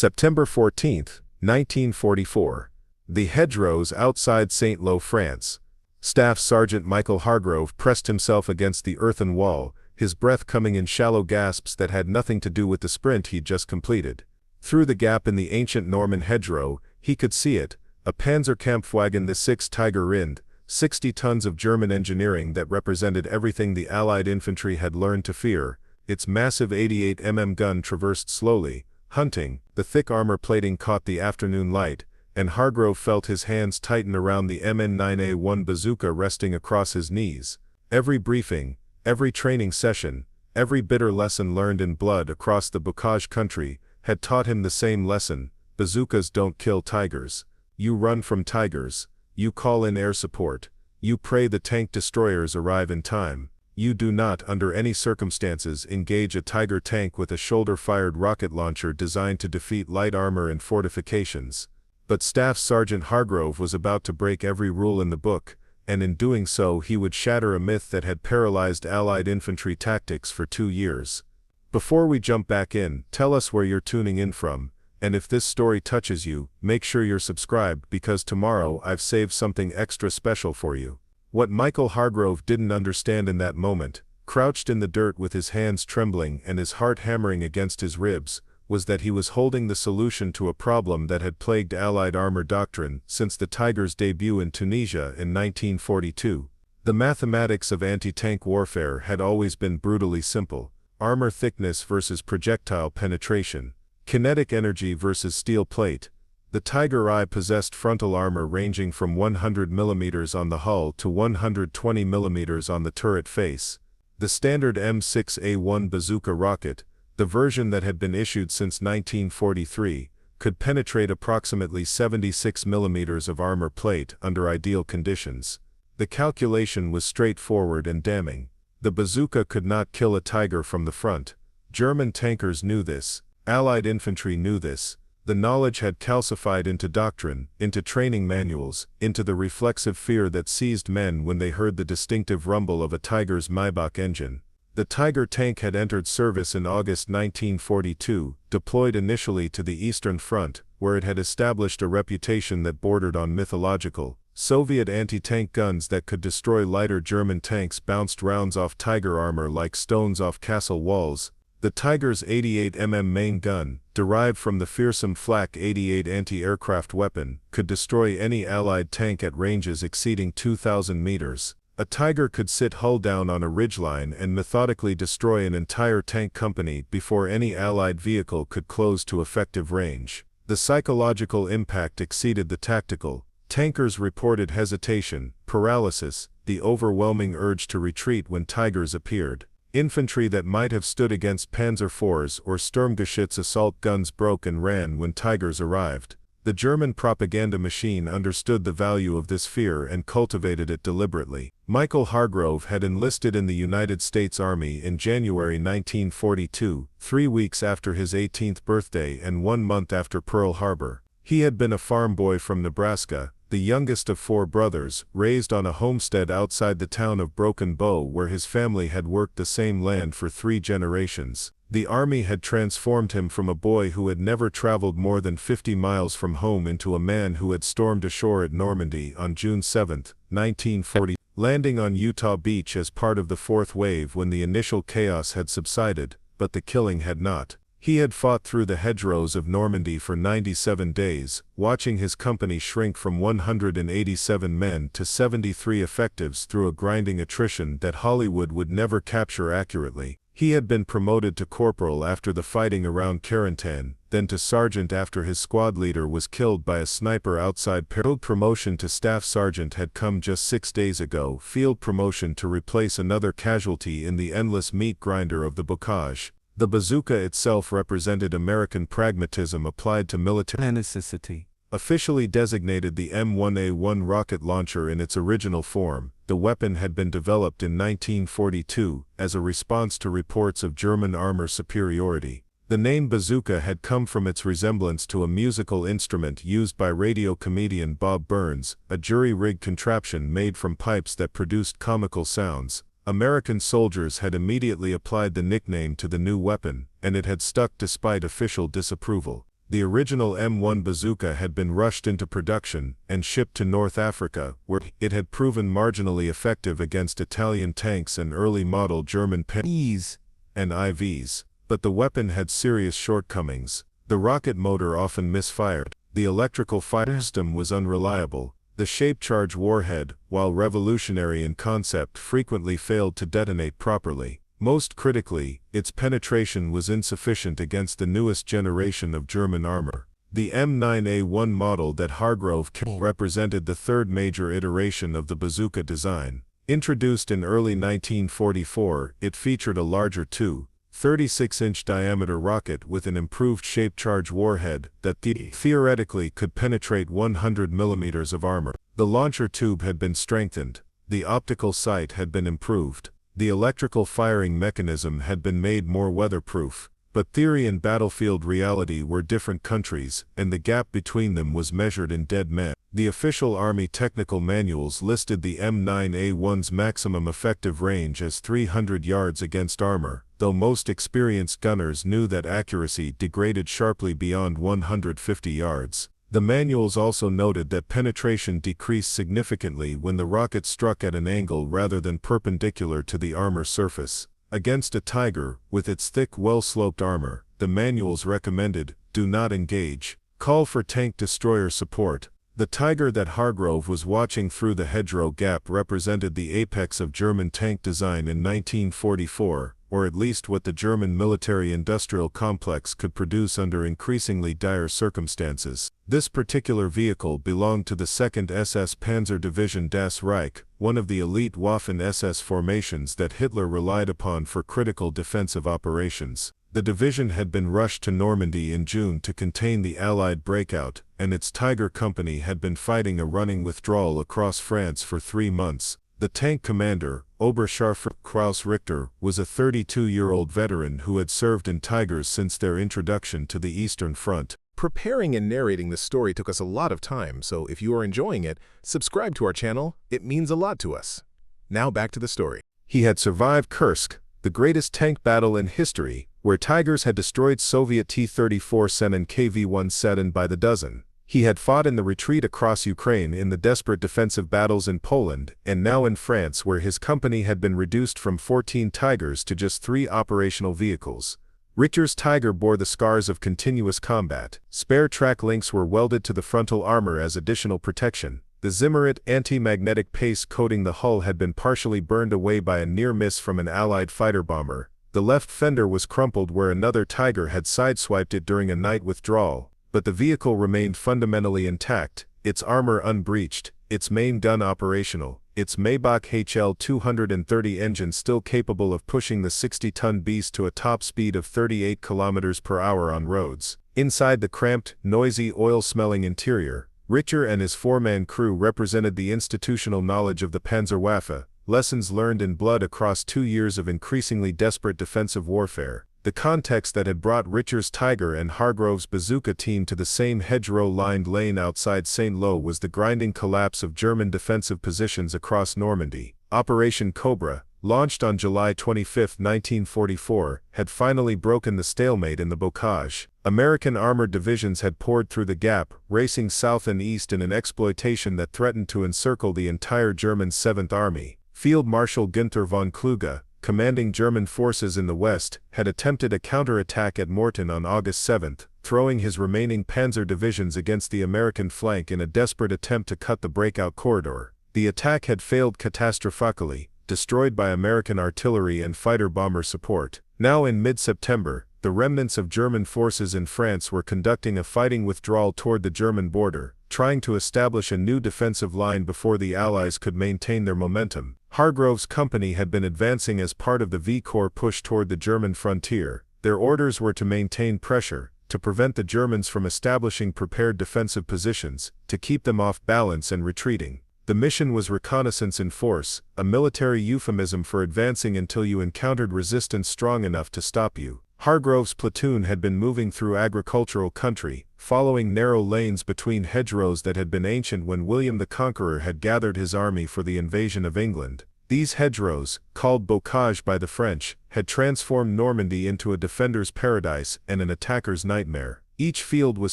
September 14, 1944. The hedgerows outside St. Lo, France. Staff Sergeant Michael Hargrove pressed himself against the earthen wall, his breath coming in shallow gasps that had nothing to do with the sprint he'd just completed. Through the gap in the ancient Norman hedgerow, he could see it, a Panzerkampfwagen VI Tiger I, 60 tons of German engineering that represented everything the Allied infantry had learned to fear. Its massive 88 gun traversed slowly, hunting. The thick armor plating caught the afternoon light, and Hargrove felt his hands tighten around the MN9A1 bazooka resting across his knees. Every briefing, every training session, every bitter lesson learned in blood across the bocage country had taught him the same lesson: bazookas don't kill tigers. You run from tigers. You call in air support. You pray the tank destroyers arrive in time. You do not, under any circumstances, engage a Tiger tank with a shoulder-fired rocket launcher designed to defeat light armor and fortifications. But Staff Sergeant Hargrove was about to break every rule in the book, and in doing so he would shatter a myth that had paralyzed Allied infantry tactics for 2 years. Before we jump back in, tell us where you're tuning in from, and if this story touches you, make sure you're subscribed, because tomorrow I've saved something extra special for you. What Michael Hargrove didn't understand in that moment, crouched in the dirt with his hands trembling and his heart hammering against his ribs, was that he was holding the solution to a problem that had plagued Allied armor doctrine since the Tiger's debut in Tunisia in 1942. The mathematics of anti-tank warfare had always been brutally simple: armor thickness versus projectile penetration, kinetic energy versus steel plate. The Tiger I possessed frontal armor ranging from 100 mm on the hull to 120 mm on the turret face. The standard M6A1 bazooka rocket, the version that had been issued since 1943, could penetrate approximately 76 mm of armor plate under ideal conditions. The calculation was straightforward and damning. The bazooka could not kill a Tiger from the front. German tankers knew this. Allied infantry knew this. The knowledge had calcified into doctrine, into training manuals, into the reflexive fear that seized men when they heard the distinctive rumble of a Tiger's Maybach engine. The Tiger tank had entered service in August 1942, deployed initially to the Eastern Front, where it had established a reputation that bordered on mythological. Soviet anti-tank guns that could destroy lighter German tanks bounced rounds off Tiger armor like stones off castle walls. The Tiger's 88 main gun, derived from the fearsome Flak 88 anti-aircraft weapon, could destroy any Allied tank at ranges exceeding 2,000 meters. A Tiger could sit hull down on a ridgeline and methodically destroy an entire tank company before any Allied vehicle could close to effective range. The psychological impact exceeded the tactical. Tankers reported hesitation, paralysis, the overwhelming urge to retreat when Tigers appeared. Infantry that might have stood against Panzer IVs or Sturmgeschütz assault guns broke and ran when Tigers arrived. The German propaganda machine understood the value of this fear and cultivated it deliberately. Michael Hargrove had enlisted in the United States Army in January 1942, 3 weeks after his 18th birthday and 1 month after Pearl Harbor. He had been a farm boy from Nebraska, the youngest of 4 brothers, raised on a homestead outside the town of Broken Bow where his family had worked the same land for 3 generations. The Army had transformed him from a boy who had never traveled more than 50 miles from home into a man who had stormed ashore at Normandy on June 7, 1940, landing on Utah Beach as part of the 4th wave when the initial chaos had subsided, but the killing had not. He had fought through the hedgerows of Normandy for 97 days, watching his company shrink from 187 men to 73 effectives through a grinding attrition that Hollywood would never capture accurately. He had been promoted to corporal after the fighting around Carentan, then to sergeant after his squad leader was killed by a sniper outside Paris. Promotion to staff sergeant had come just 6 days ago, field promotion to replace another casualty in the endless meat grinder of the bocage. The bazooka itself represented American pragmatism applied to military necessity. Officially designated the M1A1 rocket launcher in its original form, the weapon had been developed in 1942 as a response to reports of German armor superiority. The name bazooka had come from its resemblance to a musical instrument used by radio comedian Bob Burns, a jury-rigged contraption made from pipes that produced comical sounds. American soldiers had immediately applied the nickname to the new weapon, and it had stuck despite official disapproval. The original M1 bazooka had been rushed into production and shipped to North Africa, where it had proven marginally effective against Italian tanks and early model German Panzerkampfwagen and IVs. But the weapon had serious shortcomings. The rocket motor often misfired. The electrical fire system was unreliable. The shape charge warhead, while revolutionary in concept, frequently failed to detonate properly. Most critically, its penetration was insufficient against the newest generation of German armor. The M9A1 model that Hargrove represented the third major iteration of the bazooka design. Introduced in early 1944, it featured a larger 36-inch diameter rocket with an improved shape charge warhead that theoretically could penetrate 100 millimeters of armor. The launcher tube had been strengthened. The optical sight had been improved. The electrical firing mechanism had been made more weatherproof. But theory and battlefield reality were different countries, and the gap between them was measured in dead men. The official Army technical manuals listed the M9A1's maximum effective range as 300 yards against armor, though most experienced gunners knew that accuracy degraded sharply beyond 150 yards. The manuals also noted that penetration decreased significantly when the rocket struck at an angle rather than perpendicular to the armor surface. Against a Tiger, with its thick, well-sloped armor, the manuals recommended, do not engage. Call for tank destroyer support. The Tiger that Hargrove was watching through the hedgerow gap represented the apex of German tank design in 1944, or at least what the German military-industrial complex could produce under increasingly dire circumstances. This particular vehicle belonged to the 2nd SS Panzer Division Das Reich, one of the elite Waffen-SS formations that Hitler relied upon for critical defensive operations. The division had been rushed to Normandy in June to contain the Allied breakout, and its Tiger Company had been fighting a running withdrawal across France for 3 months. The tank commander, Oberscharfer Kraus Richter, was a 32-year-old veteran who had served in Tigers since their introduction to the Eastern Front. Preparing and narrating this story took us a lot of time, so if you are enjoying it, subscribe to our channel. It means a lot to us. Now back to the story. He had survived Kursk, the greatest tank battle in history, where Tigers had destroyed Soviet T-34 and KV-17 by the dozen. He had fought in the retreat across Ukraine in the desperate defensive battles in Poland, and now in France, where his company had been reduced from 14 Tigers to just 3 operational vehicles. Richter's Tiger bore the scars of continuous combat. Spare track links were welded to the frontal armor as additional protection. The Zimmerit anti-magnetic paste coating the hull had been partially burned away by a near miss from an Allied fighter bomber. The left fender was crumpled where another Tiger had sideswiped it during a night withdrawal. But the vehicle remained fundamentally intact, its armor unbreached, its main gun operational, its Maybach HL-230 engine still capable of pushing the 60-ton beast to a top speed of 38 km per hour on roads. Inside the cramped, noisy, oil-smelling interior, Richter and his 4-man crew represented the institutional knowledge of the Panzerwaffe, lessons learned in blood across 2 years of increasingly desperate defensive warfare. The context that had brought Richter's Tiger and Hargrove's bazooka team to the same hedgerow-lined lane outside St. Lo was the grinding collapse of German defensive positions across Normandy. Operation Cobra, launched on July 25, 1944, had finally broken the stalemate in the bocage. American armored divisions had poured through the gap, racing south and east in an exploitation that threatened to encircle the entire German 7th Army. Field Marshal Günther von Kluge, commanding German forces in the west, had attempted a counterattack at Mortain on August 7, throwing his remaining panzer divisions against the American flank in a desperate attempt to cut the breakout corridor. The attack had failed catastrophically, destroyed by American artillery and fighter-bomber support. Now in mid-September, the remnants of German forces in France were conducting a fighting withdrawal toward the German border, trying to establish a new defensive line before the Allies could maintain their momentum. Hargrove's company had been advancing as part of the V Corps push toward the German frontier. Their orders were to maintain pressure, to prevent the Germans from establishing prepared defensive positions, to keep them off balance and retreating. The mission was reconnaissance in force, a military euphemism for advancing until you encountered resistance strong enough to stop you. Hargrove's platoon had been moving through agricultural country, following narrow lanes between hedgerows that had been ancient when William the Conqueror had gathered his army for the invasion of England. These hedgerows, called bocage by the French, had transformed Normandy into a defender's paradise and an attacker's nightmare. Each field was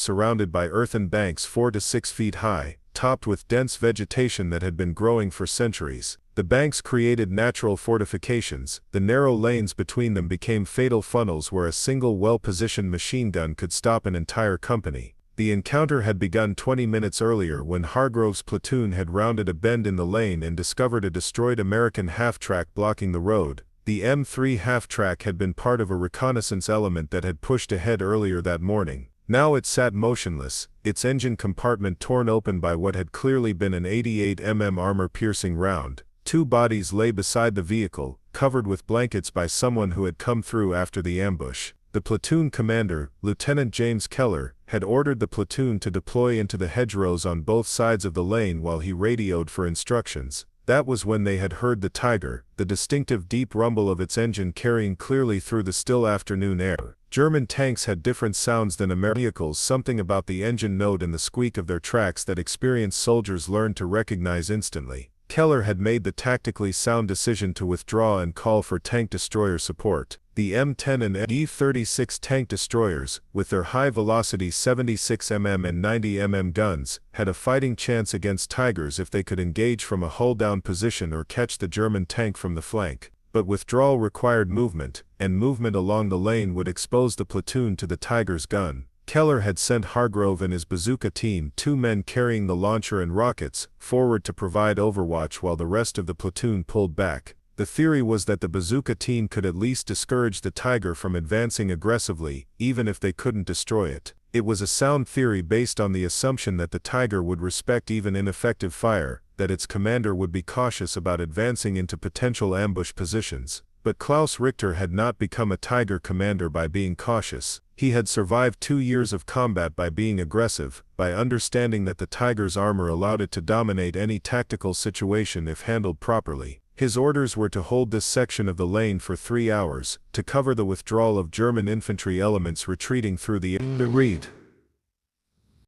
surrounded by earthen banks 4 to 6 feet high, topped with dense vegetation that had been growing for centuries. The banks created natural fortifications. The narrow lanes between them became fatal funnels where a single well-positioned machine gun could stop an entire company. The encounter had begun 20 minutes earlier when Hargrove's platoon had rounded a bend in the lane and discovered a destroyed American half-track blocking the road. The M3 half-track had been part of a reconnaissance element that had pushed ahead earlier that morning. Now it sat motionless, its engine compartment torn open by what had clearly been an 88mm armor-piercing round. Two bodies lay beside the vehicle, covered with blankets by someone who had come through after the ambush. The platoon commander, Lieutenant James Keller, had ordered the platoon to deploy into the hedgerows on both sides of the lane while he radioed for instructions. That was when they had heard the Tiger, the distinctive deep rumble of its engine carrying clearly through the still afternoon air. German tanks had different sounds than American vehicles, something about the engine note and the squeak of their tracks that experienced soldiers learned to recognize instantly. Keller had made the tactically sound decision to withdraw and call for tank destroyer support. The M10 and E-36 tank destroyers, with their high-velocity 76mm and 90mm guns, had a fighting chance against Tigers if they could engage from a hull-down position or catch the German tank from the flank. But withdrawal required movement, and movement along the lane would expose the platoon to the Tiger's gun. Keller had sent Hargrove and his bazooka team, 2 men carrying the launcher and rockets, forward to provide overwatch while the rest of the platoon pulled back. The theory was that the bazooka team could at least discourage the Tiger from advancing aggressively, even if they couldn't destroy it. It was a sound theory based on the assumption that the Tiger would respect even ineffective fire, that its commander would be cautious about advancing into potential ambush positions. But Klaus Richter had not become a Tiger commander by being cautious. He had survived 2 years of combat by being aggressive, by understanding that the Tiger's armor allowed it to dominate any tactical situation if handled properly. His orders were to hold this section of the lane for 3 hours, to cover the withdrawal of German infantry elements retreating through the reed.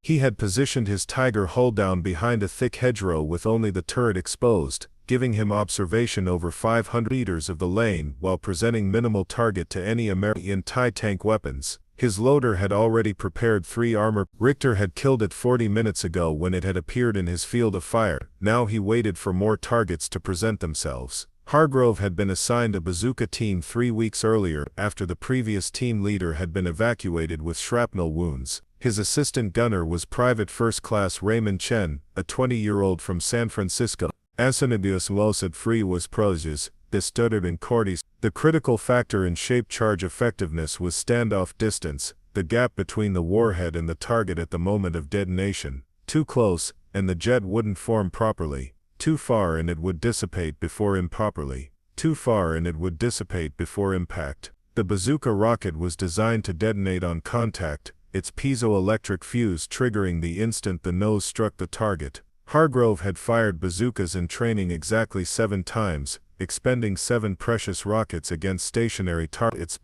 He had positioned his Tiger hull down behind a thick hedgerow with only the turret exposed, giving him observation over 500 meters of the lane while presenting minimal target to any American anti-tank weapons. His loader had already prepared 3 armor. Richter had killed it 40 minutes ago when it had appeared in his field of fire. Now he waited for more targets to present themselves. Hargrove had been assigned a bazooka team 3 weeks earlier after the previous team leader had been evacuated with shrapnel wounds. His assistant gunner was Private First Class Raymond Chen, a 20-year-old from San Francisco. Asinidius los at free was proges, bestuttered in cordis. The critical factor in shape charge effectiveness was standoff distance, the gap between the warhead and the target at the moment of detonation. Too close, and the jet wouldn't form properly. Too far and it would dissipate before improperly. Too far and it would dissipate before impact. The bazooka rocket was designed to detonate on contact, its piezoelectric fuse triggering the instant the nose struck the target. Hargrove had fired bazookas in training exactly 7 times, expending 7 precious rockets against stationary targets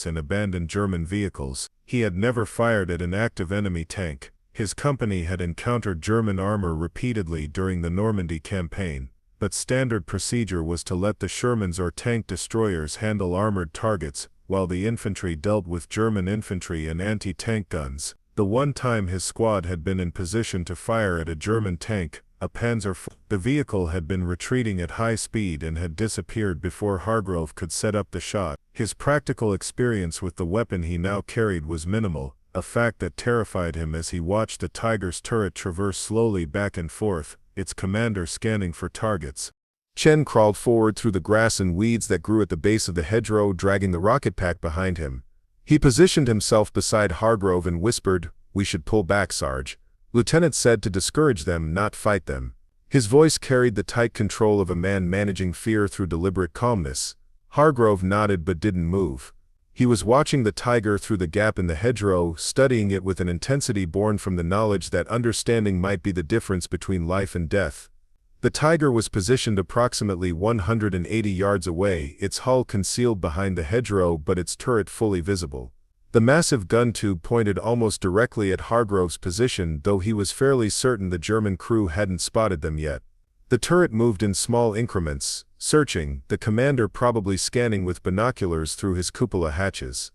in abandoned German vehicles. He had never fired at an active enemy tank. His company had encountered German armor repeatedly during the Normandy campaign, but standard procedure was to let the Shermans or tank destroyers handle armored targets, while the infantry dealt with German infantry and anti-tank guns. The one time his squad had been in position to fire at a German tank, a Panzer IV, the vehicle had been retreating at high speed and had disappeared before Hargrove could set up the shot. His practical experience with the weapon he now carried was minimal, a fact that terrified him as he watched the Tiger's turret traverse slowly back and forth, its commander scanning for targets. Chen crawled forward through the grass and weeds that grew at the base of the hedgerow, dragging the rocket pack behind him. He positioned himself beside Hargrove and whispered, "We should pull back, Sarge." Lieutenant said to discourage them, not fight them. His voice carried the tight control of a man managing fear through deliberate calmness. Hargrove nodded but didn't move. He was watching the Tiger through the gap in the hedgerow, studying it with an intensity born from the knowledge that understanding might be the difference between life and death. The Tiger was positioned approximately 180 yards away, its hull concealed behind the hedgerow but its turret fully visible. The massive gun tube pointed almost directly at Hargrove's position, though he was fairly certain the German crew hadn't spotted them yet. The turret moved in small increments, searching, the commander probably scanning with binoculars through his cupola hatches.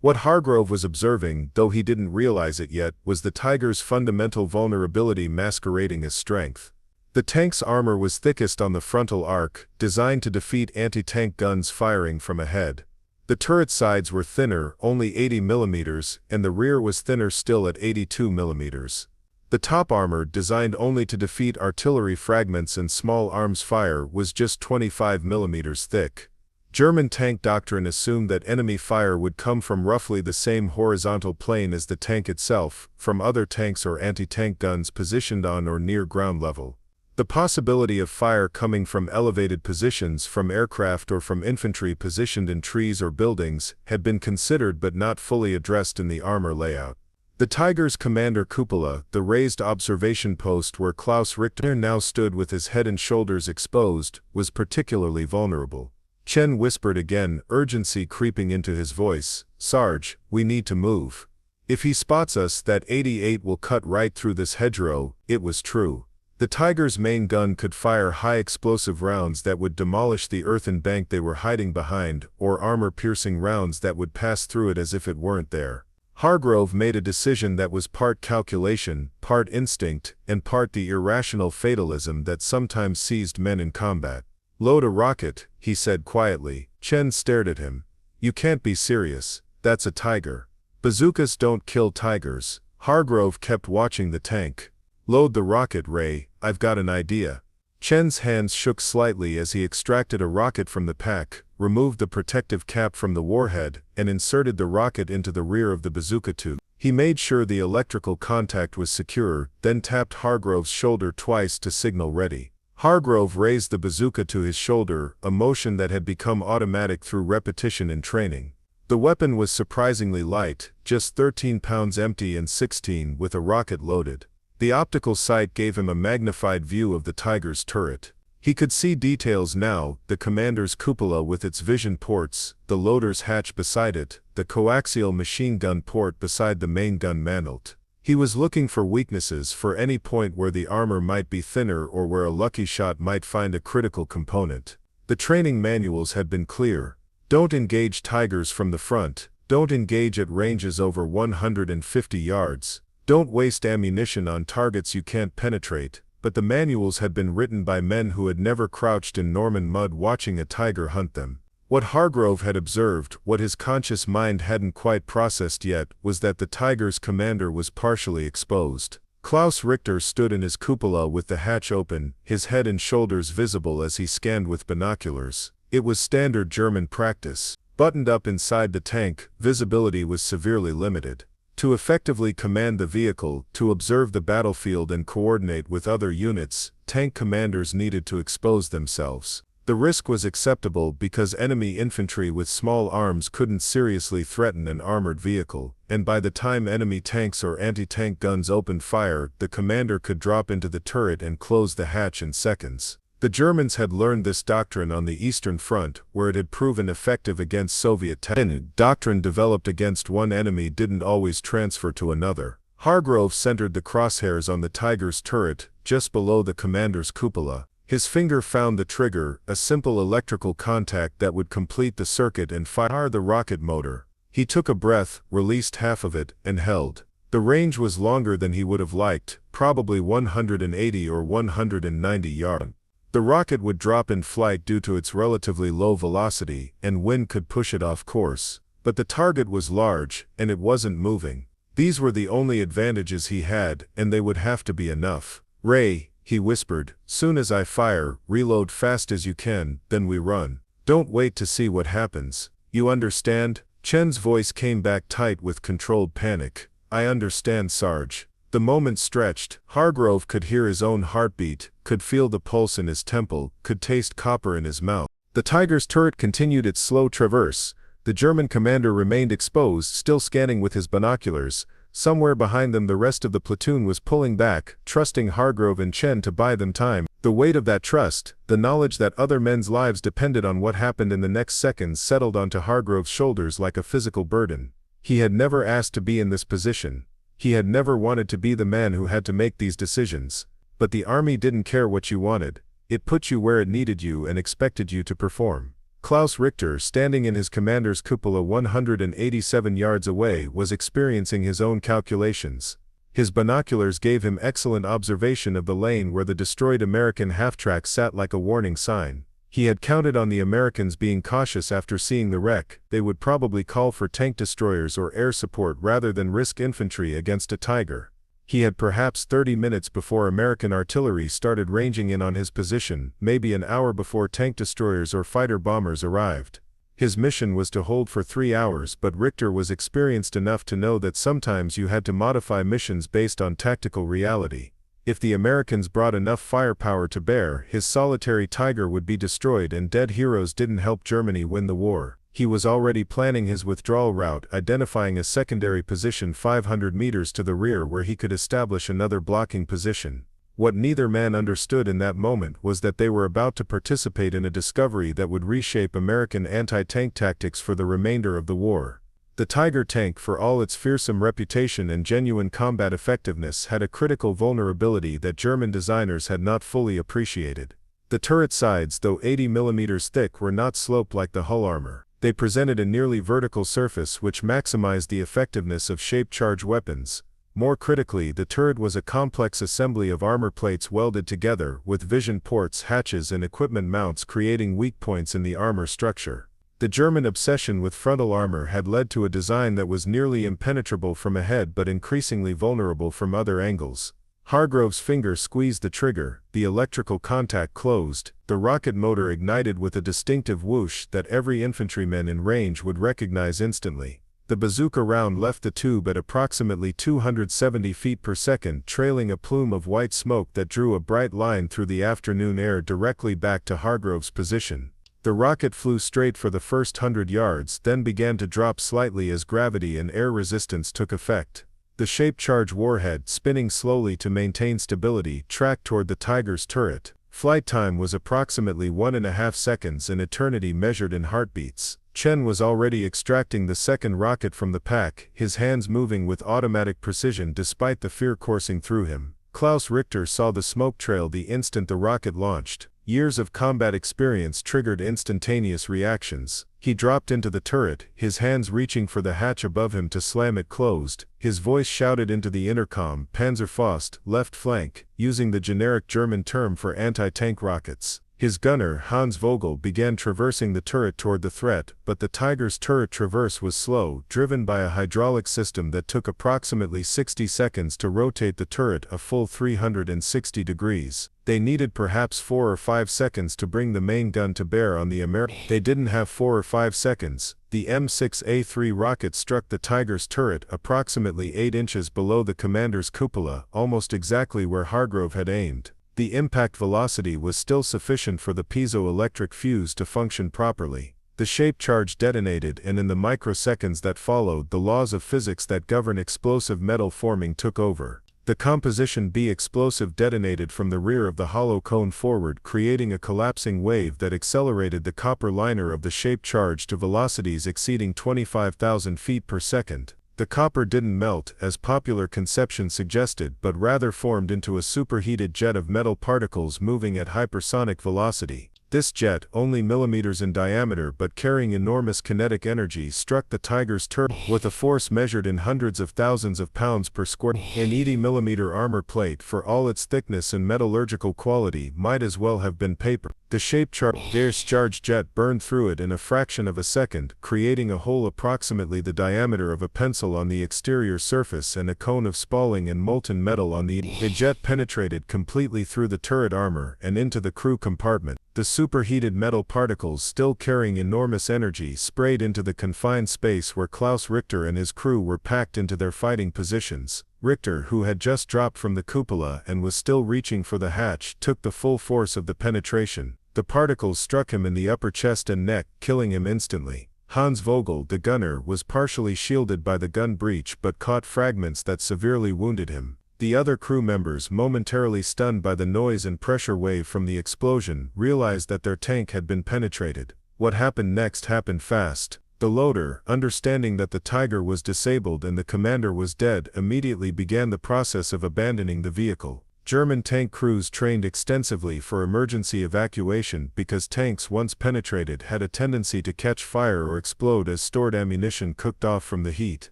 What Hargrove was observing, though he didn't realize it yet, was the Tiger's fundamental vulnerability masquerading as strength. The tank's armor was thickest on the frontal arc, designed to defeat anti-tank guns firing from ahead. The turret sides were thinner, only 80 mm, and the rear was thinner still at 82 mm. The top armor, designed only to defeat artillery fragments and small arms fire, was just 25 mm thick. German tank doctrine assumed that enemy fire would come from roughly the same horizontal plane as the tank itself, from other tanks or anti-tank guns positioned on or near ground level. The possibility of fire coming from elevated positions, from aircraft or from infantry positioned in trees or buildings, had been considered but not fully addressed in the armor layout. The Tiger's commander cupola, the raised observation post where Klaus Richter now stood with his head and shoulders exposed, was particularly vulnerable. Chen whispered again, urgency creeping into his voice, "Sarge, we need to move. If he spots us, that 88 will cut right through this hedgerow." It was true. The Tiger's main gun could fire high explosive rounds that would demolish the earthen bank they were hiding behind, or armor-piercing rounds that would pass through it as if it weren't there. Hargrove made a decision that was part calculation, part instinct, and part the irrational fatalism that sometimes seized men in combat. "Load a rocket," he said quietly. Chen stared at him. "You can't be serious. That's a Tiger. Bazookas don't kill tigers." Hargrove kept watching the tank. "Load the rocket, Ray. I've got an idea." Chen's hands shook slightly as he extracted a rocket from the pack, removed the protective cap from the warhead, and inserted the rocket into the rear of the bazooka tube. He made sure the electrical contact was secure, then tapped Hargrove's shoulder twice to signal ready. Hargrove raised the bazooka to his shoulder, a motion that had become automatic through repetition and training. The weapon was surprisingly light, just 13 pounds empty and 16 with a rocket loaded. The optical sight gave him a magnified view of the Tiger's turret. He could see details now: the commander's cupola with its vision ports, the loader's hatch beside it, the coaxial machine gun port beside the main gun mantled. He was looking for weaknesses, for any point where the armor might be thinner or where a lucky shot might find a critical component. The training manuals had been clear. Don't engage Tigers from the front, don't engage at ranges over 150 yards, don't waste ammunition on targets you can't penetrate. But the manuals had been written by men who had never crouched in Norman mud watching a tiger hunt them. What Hargrove had observed, what his conscious mind hadn't quite processed yet, was that the Tiger's commander was partially exposed. Klaus Richter stood in his cupola with the hatch open, his head and shoulders visible as he scanned with binoculars. It was standard German practice. Buttoned up inside the tank, visibility was severely limited. To effectively command the vehicle, to observe the battlefield and coordinate with other units, tank commanders needed to expose themselves. The risk was acceptable because enemy infantry with small arms couldn't seriously threaten an armored vehicle, and by the time enemy tanks or anti-tank guns opened fire, the commander could drop into the turret and close the hatch in seconds. The Germans had learned this doctrine on the Eastern Front, where it had proven effective against Soviet tanks. Doctrine developed against one enemy didn't always transfer to another. Hargrove centered the crosshairs on the Tiger's turret, just below the commander's cupola. His finger found the trigger, a simple electrical contact that would complete the circuit and fire the rocket motor. He took a breath, released half of it, and held. The range was longer than he would have liked, probably 180 or 190 yards. The rocket would drop in flight due to its relatively low velocity, and wind could push it off course. But the target was large, and it wasn't moving. These were the only advantages he had, and they would have to be enough. "Ray," he whispered, "soon as I fire, reload fast as you can, then we run. Don't wait to see what happens. You understand?" Chen's voice came back tight with controlled panic. "I understand, Sarge." The moment stretched. Hargrove could hear his own heartbeat, could feel the pulse in his temple, could taste copper in his mouth. The Tiger's turret continued its slow traverse. The German commander remained exposed, still scanning with his binoculars. Somewhere behind them the rest of the platoon was pulling back, trusting Hargrove and Chen to buy them time. The weight of that trust, the knowledge that other men's lives depended on what happened in the next seconds, settled onto Hargrove's shoulders like a physical burden. He had never asked to be in this position. He had never wanted to be the man who had to make these decisions. But the army didn't care what you wanted. It put you where it needed you and expected you to perform. Klaus Richter, standing in his commander's cupola 187 yards away, was experiencing his own calculations. His binoculars gave him excellent observation of the lane where the destroyed American half-track sat like a warning sign. He had counted on the Americans being cautious after seeing the wreck. They would probably call for tank destroyers or air support rather than risk infantry against a Tiger. He had perhaps 30 minutes before American artillery started ranging in on his position, maybe an hour before tank destroyers or fighter bombers arrived. His mission was to hold for 3 hours, but Richter was experienced enough to know that sometimes you had to modify missions based on tactical reality. If the Americans brought enough firepower to bear, his solitary Tiger would be destroyed, and dead heroes didn't help Germany win the war. He was already planning his withdrawal route, identifying a secondary position 500 meters to the rear where he could establish another blocking position. What neither man understood in that moment was that they were about to participate in a discovery that would reshape American anti-tank tactics for the remainder of the war. The Tiger tank, for all its fearsome reputation and genuine combat effectiveness, had a critical vulnerability that German designers had not fully appreciated. The turret sides, though 80 mm thick, were not sloped like the hull armor. They presented a nearly vertical surface which maximized the effectiveness of shape-charge weapons. More critically, the turret was a complex assembly of armor plates welded together, with vision ports, hatches, and equipment mounts creating weak points in the armor structure. The German obsession with frontal armor had led to a design that was nearly impenetrable from ahead but increasingly vulnerable from other angles. Hargrove's finger squeezed the trigger, the electrical contact closed, the rocket motor ignited with a distinctive whoosh that every infantryman in range would recognize instantly. The bazooka round left the tube at approximately 270 feet per second, trailing a plume of white smoke that drew a bright line through the afternoon air directly back to Hargrove's position. The rocket flew straight for the first 100 yards, then began to drop slightly as gravity and air resistance took effect. The shape-charge warhead, spinning slowly to maintain stability, tracked toward the Tiger's turret. Flight time was approximately 1.5 seconds, an eternity measured in heartbeats. Chen was already extracting the second rocket from the pack, his hands moving with automatic precision despite the fear coursing through him. Klaus Richter saw the smoke trail the instant the rocket launched. Years of combat experience triggered instantaneous reactions. He dropped into the turret, his hands reaching for the hatch above him to slam it closed. His voice shouted into the intercom, "Panzerfaust, left flank," using the generic German term for anti-tank rockets. His gunner, Hans Vogel, began traversing the turret toward the threat, but the Tiger's turret traverse was slow, driven by a hydraulic system that took approximately 60 seconds to rotate the turret a full 360 degrees. They needed perhaps 4 or 5 seconds to bring the main gun to bear on the American. They didn't have 4 or 5 seconds. The M6A3 rocket struck the Tiger's turret approximately 8 inches below the commander's cupola, almost exactly where Hargrove had aimed. The impact velocity was still sufficient for the piezoelectric fuse to function properly. The shape charge detonated, and in the microseconds that followed, the laws of physics that govern explosive metal forming took over. The Composition B explosive detonated from the rear of the hollow cone forward, creating a collapsing wave that accelerated the copper liner of the shape charge to velocities exceeding 25,000 feet per second. The copper didn't melt, as popular conception suggested, but rather formed into a superheated jet of metal particles moving at hypersonic velocity. This jet, only millimeters in diameter but carrying enormous kinetic energy, struck the Tiger's turret with a force measured in hundreds of thousands of pounds per square. An 80mm armor plate, for all its thickness and metallurgical quality, might as well have been paper. The shape-charged jet burned through it in a fraction of a second, creating a hole approximately the diameter of a pencil on the exterior surface and a cone of spalling and molten metal on the. The jet penetrated completely through the turret armor and into the crew compartment. The superheated metal particles, still carrying enormous energy, sprayed into the confined space where Klaus Richter and his crew were packed into their fighting positions. Richter, who had just dropped from the cupola and was still reaching for the hatch, took the full force of the penetration. The particles struck him in the upper chest and neck, killing him instantly. Hans Vogel, the gunner, was partially shielded by the gun breech but caught fragments that severely wounded him. The other crew members, momentarily stunned by the noise and pressure wave from the explosion, realized that their tank had been penetrated. What happened next happened fast. The loader, understanding that the Tiger was disabled and the commander was dead, immediately began the process of abandoning the vehicle. German tank crews trained extensively for emergency evacuation because tanks once penetrated had a tendency to catch fire or explode as stored ammunition cooked off from the heat.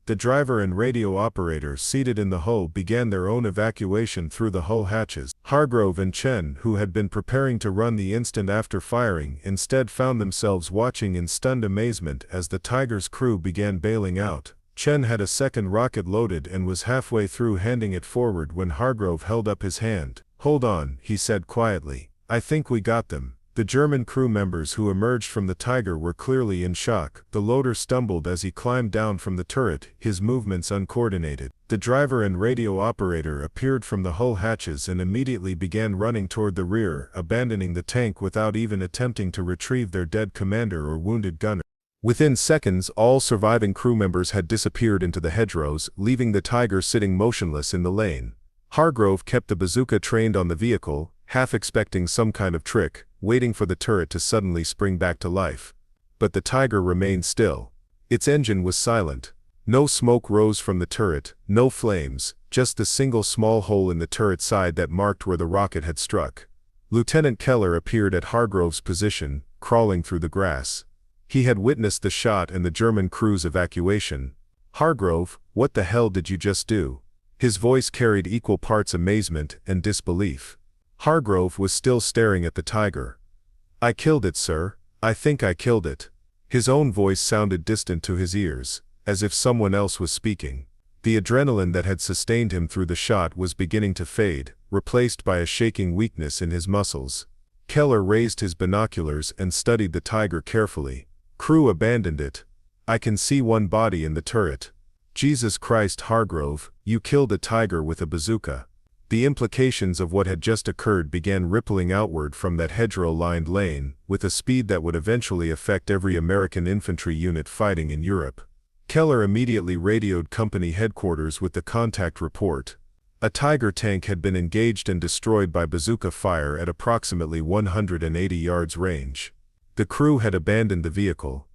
The driver and radio operator seated in the hull began their own evacuation through the hull hatches. Hargrove and Chen, who had been preparing to run the instant after firing, instead found themselves watching in stunned amazement as the Tiger's crew began bailing out. Chen had a second rocket loaded and was halfway through handing it forward when Hargrove held up his hand. "Hold on," he said quietly. "I think we got them." The German crew members who emerged from the Tiger were clearly in shock. The loader stumbled as he climbed down from the turret, his movements uncoordinated. The driver and radio operator appeared from the hull hatches and immediately began running toward the rear, abandoning the tank without even attempting to retrieve their dead commander or wounded gunner. Within seconds, all surviving crew members had disappeared into the hedgerows, leaving the Tiger sitting motionless in the lane. Hargrove kept the bazooka trained on the vehicle, half expecting some kind of trick, waiting for the turret to suddenly spring back to life. But the Tiger remained still. Its engine was silent. No smoke rose from the turret, no flames, just the single small hole in the turret side that marked where the rocket had struck. Lieutenant Keller appeared at Hargrove's position, crawling through the grass. He had witnessed the shot and the German crew's evacuation. "Hargrove, what the hell did you just do?" His voice carried equal parts amazement and disbelief. Hargrove was still staring at the Tiger. "I killed it, sir. I think I killed it." His own voice sounded distant to his ears, as if someone else was speaking. The adrenaline that had sustained him through the shot was beginning to fade, replaced by a shaking weakness in his muscles. Keller raised his binoculars and studied the Tiger carefully. "Crew abandoned it. I can see one body in the turret." "Jesus Christ, Hargrove, you killed a Tiger with a bazooka." The implications of what had just occurred began rippling outward from that hedgerow-lined lane, with a speed that would eventually affect every American infantry unit fighting in Europe. Keller immediately radioed company headquarters with the contact report. A Tiger tank had been engaged and destroyed by bazooka fire at approximately 180 yards range. The crew had abandoned the vehicle.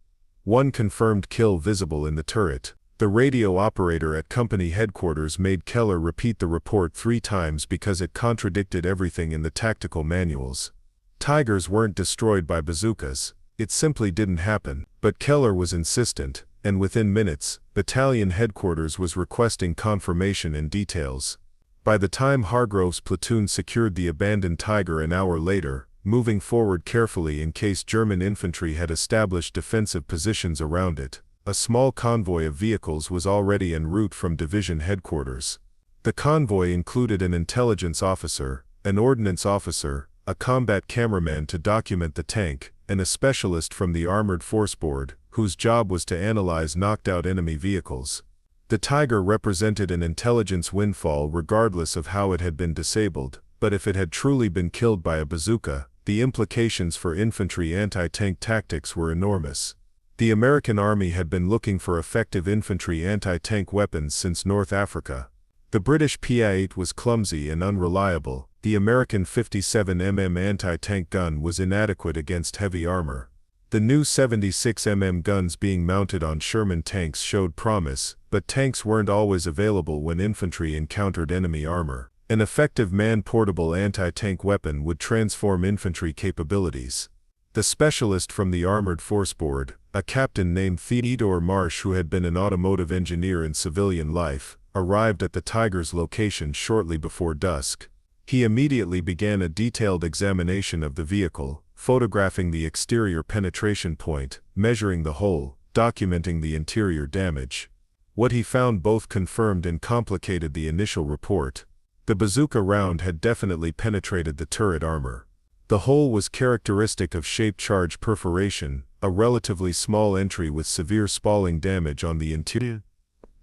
One confirmed kill visible in the turret. The radio operator at company headquarters made Keller repeat the report 3 times because it contradicted everything in the tactical manuals. Tigers weren't destroyed by bazookas. It simply didn't happen. But Keller was insistent, and within minutes, battalion headquarters was requesting confirmation and details. By the time Hargrove's platoon secured the abandoned Tiger an hour later, moving forward carefully in case German infantry had established defensive positions around it, a small convoy of vehicles was already en route from division headquarters. The convoy included an intelligence officer, an ordnance officer, a combat cameraman to document the tank, and a specialist from the Armored Force Board, whose job was to analyze knocked-out enemy vehicles. The Tiger represented an intelligence windfall regardless of how it had been disabled, but if it had truly been killed by a bazooka, the implications for infantry anti-tank tactics were enormous. The American Army had been looking for effective infantry anti-tank weapons since North Africa. The British PI-8 was clumsy and unreliable. The American 57mm anti-tank gun was inadequate against heavy armor. The new 76mm guns being mounted on Sherman tanks showed promise, but tanks weren't always available when infantry encountered enemy armor. An effective man-portable anti-tank weapon would transform infantry capabilities. The specialist from the Armored Force Board, a captain named Theodore Marsh who had been an automotive engineer in civilian life, arrived at the Tiger's location shortly before dusk. He immediately began a detailed examination of the vehicle, photographing the exterior penetration point, measuring the hole, documenting the interior damage. What he found both confirmed and complicated the initial report. The bazooka round had definitely penetrated the turret armor. The hole was characteristic of shaped charge perforation, a relatively small entry with severe spalling damage on the interior.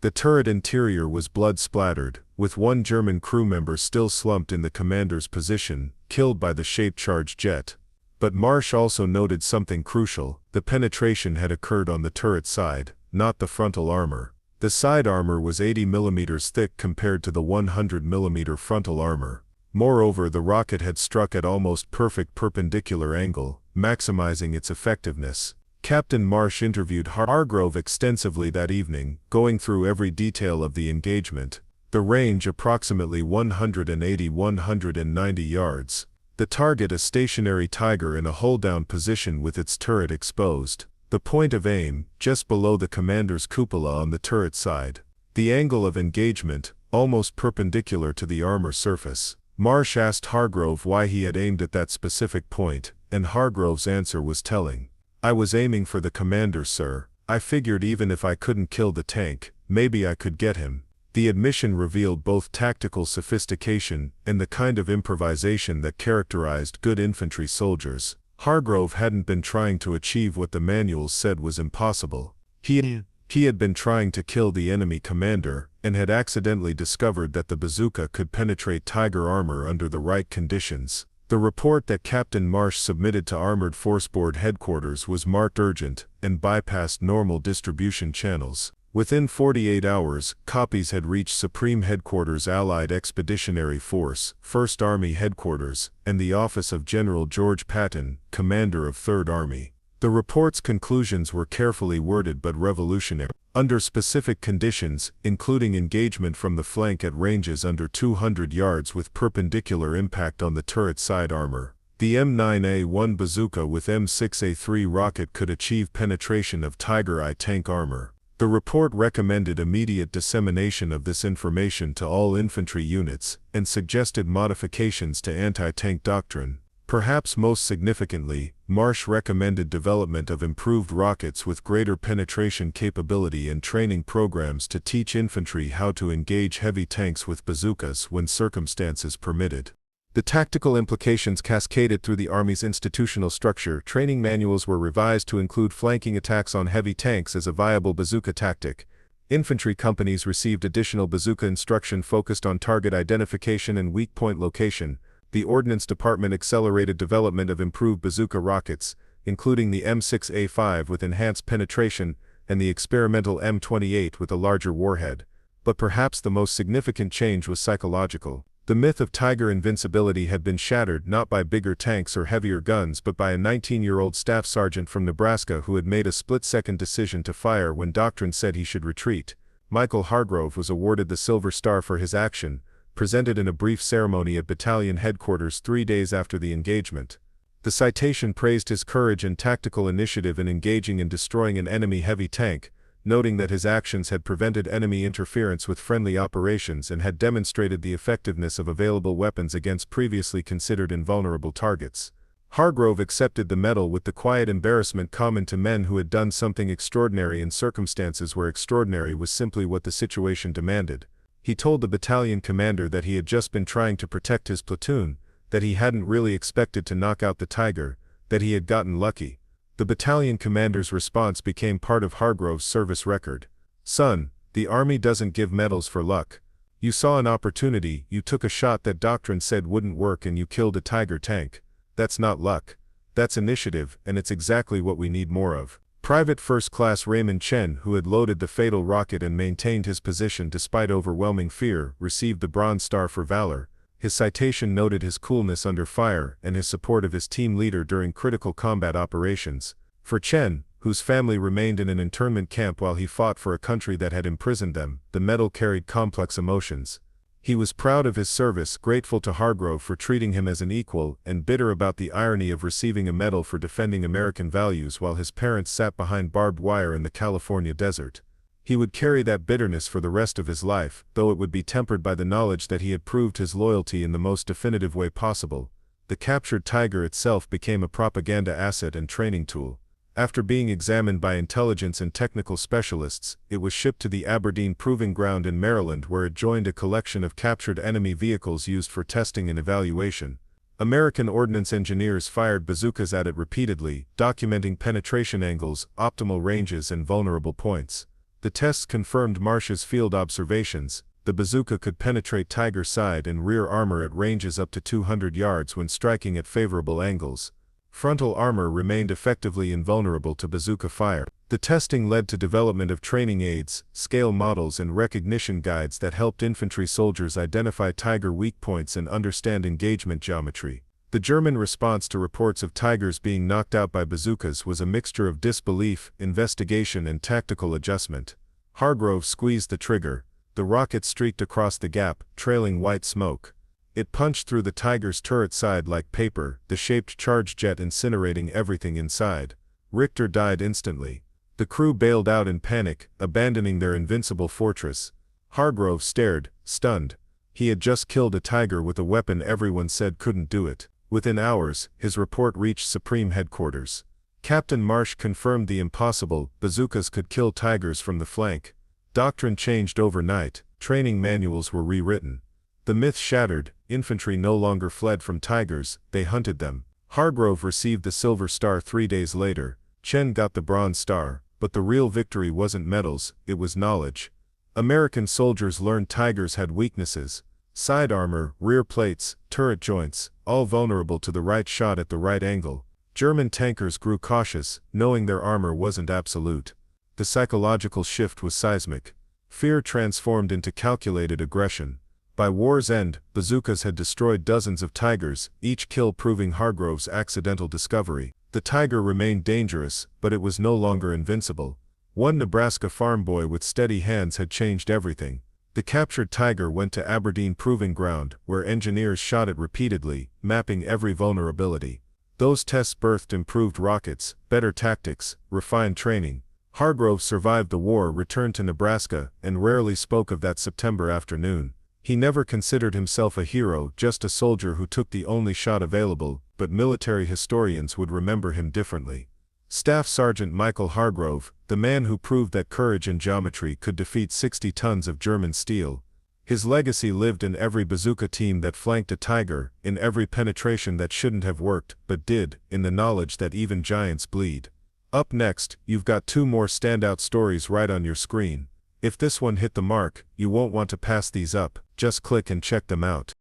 The turret interior was blood-splattered, with one German crew member still slumped in the commander's position, killed by the shaped charge jet. But Marsh also noted something crucial: the penetration had occurred on the turret side, not the frontal armor. The side armor was 80 mm thick compared to the 100 mm frontal armor. Moreover, the rocket had struck at almost perfect perpendicular angle, maximizing its effectiveness. Captain Marsh interviewed Hargrove extensively that evening, going through every detail of the engagement. The range approximately 180–190 yards. The target a stationary Tiger in a hold-down position with its turret exposed. The point of aim, just below the commander's cupola on the turret side. The angle of engagement, almost perpendicular to the armor surface. Marsh asked Hargrove why he had aimed at that specific point, and Hargrove's answer was telling. "I was aiming for the commander, sir. I figured even if I couldn't kill the tank, maybe I could get him." The admission revealed both tactical sophistication and the kind of improvisation that characterized good infantry soldiers. Hargrove hadn't been trying to achieve what the manuals said was impossible. He had been trying to kill the enemy commander, and had accidentally discovered that the bazooka could penetrate Tiger armor under the right conditions. The report that Captain Marsh submitted to Armored Force Board headquarters was marked urgent, and bypassed normal distribution channels. Within 48 hours, copies had reached Supreme Headquarters Allied Expeditionary Force, 1st Army Headquarters, and the office of General George Patton, commander of 3rd Army. The report's conclusions were carefully worded but revolutionary. Under specific conditions, including engagement from the flank at ranges under 200 yards with perpendicular impact on the turret side armor, the M9A1 bazooka with M6A3 rocket could achieve penetration of Tiger I tank armor. The report recommended immediate dissemination of this information to all infantry units, and suggested modifications to anti-tank doctrine. Perhaps most significantly, Marsh recommended development of improved rockets with greater penetration capability and training programs to teach infantry how to engage heavy tanks with bazookas when circumstances permitted. The tactical implications cascaded through the Army's institutional structure. Training manuals were revised to include flanking attacks on heavy tanks as a viable bazooka tactic. Infantry companies received additional bazooka instruction focused on target identification and weak point location. The Ordnance Department accelerated development of improved bazooka rockets, including the M6A5 with enhanced penetration and the experimental M28 with a larger warhead. But perhaps the most significant change was psychological. The myth of Tiger invincibility had been shattered not by bigger tanks or heavier guns but by a 19-year-old staff sergeant from Nebraska who had made a split-second decision to fire when doctrine said he should retreat. Michael Hargrove was awarded the Silver Star for his action, presented in a brief ceremony at battalion headquarters 3 days after the engagement. The citation praised his courage and tactical initiative in engaging and destroying an enemy heavy tank, noting that his actions had prevented enemy interference with friendly operations and had demonstrated the effectiveness of available weapons against previously considered invulnerable targets. Hargrove accepted the medal with the quiet embarrassment common to men who had done something extraordinary in circumstances where extraordinary was simply what the situation demanded. He told the battalion commander that he had just been trying to protect his platoon, that he hadn't really expected to knock out the Tiger, that he had gotten lucky. The battalion commander's response became part of Hargrove's service record. "Son, the Army doesn't give medals for luck. You saw an opportunity, you took a shot that doctrine said wouldn't work and you killed a Tiger tank. That's not luck. That's initiative, and it's exactly what we need more of." Private First Class Raymond Chen, who had loaded the fatal rocket and maintained his position despite overwhelming fear, received the Bronze Star for valor. His citation noted his coolness under fire and his support of his team leader during critical combat operations. For Chen, whose family remained in an internment camp while he fought for a country that had imprisoned them, the medal carried complex emotions. He was proud of his service, grateful to Hargrove for treating him as an equal, and bitter about the irony of receiving a medal for defending American values while his parents sat behind barbed wire in the California desert. He would carry that bitterness for the rest of his life, though it would be tempered by the knowledge that he had proved his loyalty in the most definitive way possible. The captured Tiger itself became a propaganda asset and training tool. After being examined by intelligence and technical specialists, it was shipped to the Aberdeen Proving Ground in Maryland where it joined a collection of captured enemy vehicles used for testing and evaluation. American ordnance engineers fired bazookas at it repeatedly, documenting penetration angles, optimal ranges and vulnerable points. The tests confirmed Marsh's field observations. The bazooka could penetrate Tiger side and rear armor at ranges up to 200 yards when striking at favorable angles. Frontal armor remained effectively invulnerable to bazooka fire. The testing led to development of training aids, scale models and recognition guides that helped infantry soldiers identify Tiger weak points and understand engagement geometry. The German response to reports of Tigers being knocked out by bazookas was a mixture of disbelief, investigation and tactical adjustment. Hargrove squeezed the trigger. The rocket streaked across the gap, trailing white smoke. It punched through the Tiger's turret side like paper, the shaped charge jet incinerating everything inside. Richter died instantly. The crew bailed out in panic, abandoning their invincible fortress. Hargrove stared, stunned. He had just killed a Tiger with a weapon everyone said couldn't do it. Within hours, his report reached Supreme Headquarters. Captain Marsh confirmed the impossible: bazookas could kill Tigers from the flank. Doctrine changed overnight, training manuals were rewritten. The myth shattered, infantry no longer fled from Tigers, they hunted them. Hargrove received the Silver Star 3 days later. Chen got the Bronze Star, but the real victory wasn't medals, it was knowledge. American soldiers learned Tigers had weaknesses. Side armor, rear plates, turret joints, all vulnerable to the right shot at the right angle. German tankers grew cautious, knowing their armor wasn't absolute. The psychological shift was seismic. Fear transformed into calculated aggression. By war's end, bazookas had destroyed dozens of Tigers, each kill proving Hargrove's accidental discovery. The Tiger remained dangerous, but it was no longer invincible. One Nebraska farm boy with steady hands had changed everything. The captured Tiger went to Aberdeen Proving Ground, where engineers shot it repeatedly, mapping every vulnerability. Those tests birthed improved rockets, better tactics, refined training. Hargrove survived the war, returned to Nebraska, and rarely spoke of that September afternoon. He never considered himself a hero, just a soldier who took the only shot available, but military historians would remember him differently. Staff Sergeant Michael Hargrove, the man who proved that courage in geometry could defeat 60 tons of German steel. His legacy lived in every bazooka team that flanked a Tiger, in every penetration that shouldn't have worked, but did, in the knowledge that even giants bleed. Up next, you've got 2 more standout stories right on your screen. If this one hit the mark, you won't want to pass these up, just click and check them out.